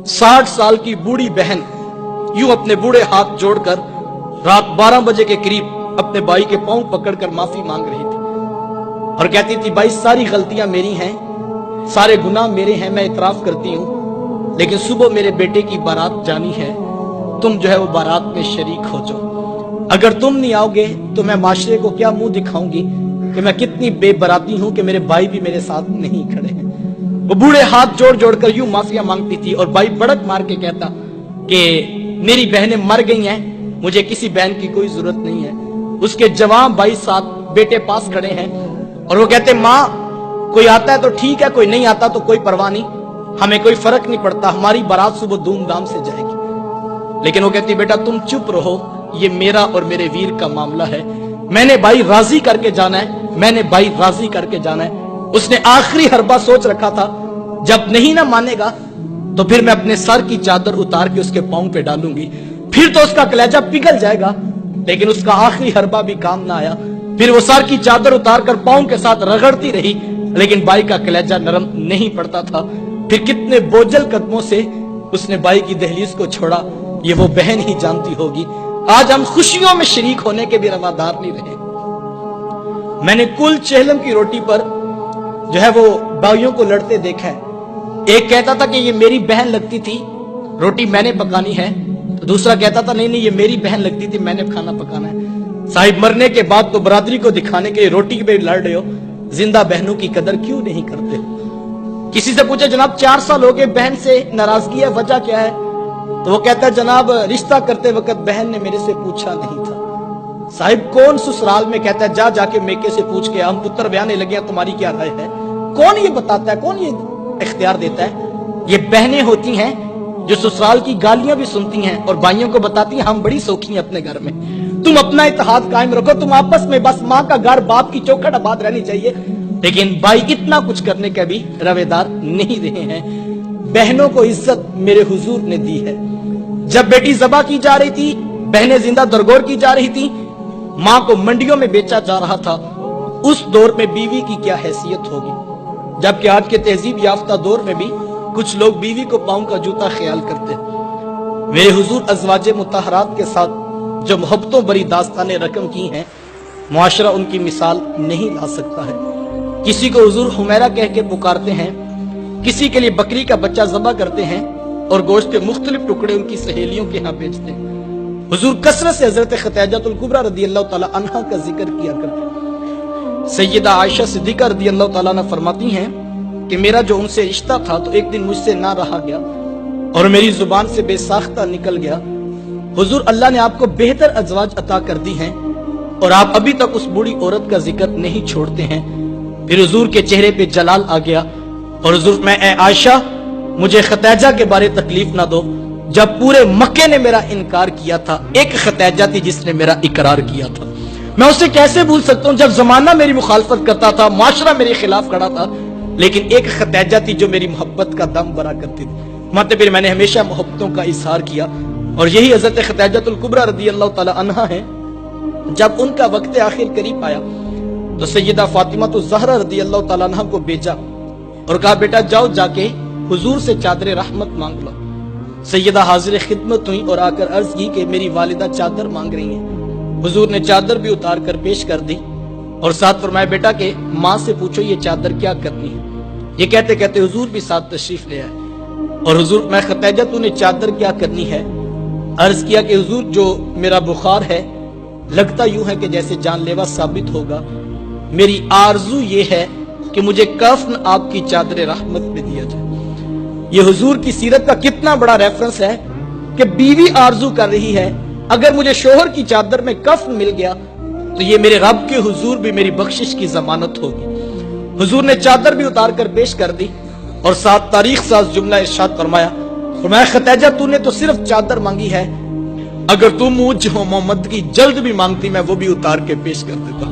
60 साल की बूढ़ी बहन यूं अपने बूढ़े हाथ जोड़कर रात 12 बजे के करीब अपने भाई के पांव पकड़कर माफी मांग रही थी और कहती थी, भाई सारी गलतियां मेरी हैं, सारे गुनाह मेरे हैं, मैं इतराफ करती हूं, लेकिन सुबह मेरे बेटे की बारात जानी है, तुम जो है वो बारात में शरीक हो जाओ। अगर तुम नहीं आओगे तो मैं माशरे को क्या मुंह दिखाऊंगी कि मैं कितनी बेबराती हूं कि मेरे भाई भी मेरे साथ नहीं खड़े हैं। वो बूढ़े हाथ जोड़ जोड़कर यूं माफिया मांगती थी और भाई बड़क मार के कहता कि मेरी बहनें मर गई हैं, मुझे किसी बहन की कोई जरूरत नहीं है। उसके जवान भाई साथ बेटे पास खड़े हैं और वो कहते, माँ कोई आता है तो ठीक है, कोई नहीं आता तो कोई परवाह नहीं, हमें कोई फर्क नहीं पड़ता, हमारी बारात सुबह धूमधाम से जाएगी। लेकिन वो कहती, बेटा तुम चुप रहो, ये मेरा और मेरे वीर का मामला है, मैंने भाई राजी करके जाना है, मैंने भाई राजी करके जाना है। उसने आखिरी हरबा सोच रखा था, जब नहीं ना मानेगा तो फिर मैं अपने सर की चादर उतार के उसके पांव पे डालूंगी, फिर तो उसका कलेजा पिघल जाएगा। लेकिन उसका आखिरी हरबा भी काम ना आया, फिर वो सर की चादर उतार कर पांव के साथ रगड़ती रही, लेकिन भाई का कलेजा नरम नहीं पड़ता था। फिर कितने बोझल कदमों से उसने भाई की दहलीज को छोड़ा, ये वो बहन ही जानती होगी। आज हम खुशियों में शरीक होने के भी रवादार नहीं रहे। मैंने कुल चेहलम की रोटी पर जो है वो भाइयों को लड़ते देखा है। एक कहता था कि ये मेरी बहन लगती थी, रोटी मैंने पकानी है, तो दूसरा कहता था नहीं नहीं ये मेरी बहन लगती थी, मैंने खाना पकाना है। साहिब मरने के बाद तो बरादरी को दिखाने के लिए रोटी पे लड़ रहे हो, जिंदा बहनों की कदर क्यों नहीं करते? किसी से पूछे, जनाब 4 साल हो गए बहन से नाराजगी है, वजह क्या है? तो वो कहता है, जनाब रिश्ता करते वक्त बहन ने मेरे से पूछा नहीं था। साहिब कौन ससुराल में कहता है जा जाके मेके से पूछ के हम पुत्र ब्याने लगे, तुम्हारी क्या राय है? कौन ये बताता है, कौन ये इख्तियार देता है? ये बहनें होती हैं जो ससुराल की गालियां भी सुनती हैं और भाइयों को बताती हैं हम बड़ी सौखी हैं अपने घर में, तुम अपना इत्तेहाद कायम रखो, तुम आपस में बस माँ का घर बाप की चौखट आबाद रहनी चाहिए। लेकिन भाई इतना कुछ करने का भी रवेदार नहीं रहे हैं। बहनों को इज्जत मेरे हुजूर ने दी है। जब बेटी ज़बा की जा रही थी, बहनें जिंदा दरगोर की जा रही थी, माँ को मंडियों में बेचा जा रहा था, उस दौर में बीवी की क्या हैसियत होगी? जबकि आज के तहजीब याफ्ता दौर में भी कुछ लोग बीवी को पांव का जूता ख्याल करते हैं। मेरे हुजूर अज़वाजे मुतहरात के साथ जो मोहब्बतों भरी दास्तानें रकम की हैं, मुआशरा उनकी मिसाल नहीं ला सकता है। किसी को हुजूर हुमैरा कह के पुकारते हैं, किसी के लिए बकरी का बच्चा ज़बा करते हैं और गोश्त के मुख्तलिफ टुकड़े उनकी सहेलियों के यहाँ बेचते हैं। हुजूर कसरत से हजरत खतीजतुल कुबरा रदियल्लाहु ताला अन्हा का जिक्र किया करते हैं। सैयदा आयशा सिद्दीका रदियल्लाहु ताला अन्हा फरमाती हैं कि मेरा जो उनसे रिश्ता था तो एक दिन मुझसे ना रहा गया और मेरी जुबान से बेसाख्ता निकल गया। हुजूर अल्लाह ने आपको बेहतर अज़वाज अता कर दी हैं और आप अभी तक उस बूढ़ी औरत का जिक्र नहीं छोड़ते हैं। फिर हुजूर के चेहरे पे जलाल आ गया और हुजूर, मैं ए आयशा मुझे खतीजा के बारे तकलीफ ना दो, जब पूरे मक्के ने मेरा इनकार किया था, एक खतीजा थी जिसने मेरा इकरार किया था, मैं उसे कैसे भूल सकता हूं? जब जमाना मेरी मुखालफत करता था, माशरा मेरे खिलाफ खड़ा था, लेकिन एक खतीजा थी जो मेरी मोहब्बत का दम भरा करती थी। मतलब फिर मैंने हमेशा मोहब्बतों का इजहार किया और यही हजरत खतीजतुल कुबरा रदियल्लाहु ताला अन्हा है। जब उनका वक्त आखिर करीब आया तो सैयदा फातिमा तो ज़हरा रदियल्लाहु ताला अन्हा को भेजा और कहा, बेटा जाओ जाके हुजूर से चादर रहमत मांग लो। सैयदा हाजिर खिदमत हुई और आकर अर्ज की कि मेरी वालिदा चादर मांग रही हैं। हुजूर ने चादर भी उतार कर पेश कर दी और साथ फरमाया, बेटा के माँ से पूछो ये चादर क्या करनी है। ये कहते कहते हुजूर भी साथ तशरीफ ले आए और हुजूर, मैं खतीजा तूने चादर क्या करनी है? अर्ज किया कि हुजूर जो मेरा बुखार है लगता यूं है कि जैसे जानलेवा साबित होगा, मेरी आरजू ये है कि मुझे कफन आपकी चादर रहमत में दिया जाए। ये हुजूर की सीरत का कितना बड़ा रेफरेंस है कि बीवी आरजू कर रही है, अगर मुझे शोहर की चादर में कफन मिल गया तो ये मेरे रब के हुजूर भी मेरी बख्शिश की जमानत होगी। हुजूर ने चादर भी उतार कर पेश कर दी और साथ तारीख साज जुमला इरशाद फरमाया, खतीजा तूने तो सिर्फ चादर मांगी है, अगर तू मुझ मोहम्मद की जल्द भी मांगती मैं वो भी उतार के पेश कर देता।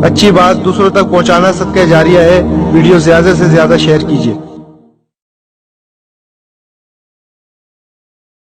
अच्छी बात दूसरों तक पहुंचाना सदका जारिया है। वीडियो ज्यादा से ज्यादा शेयर कीजिए।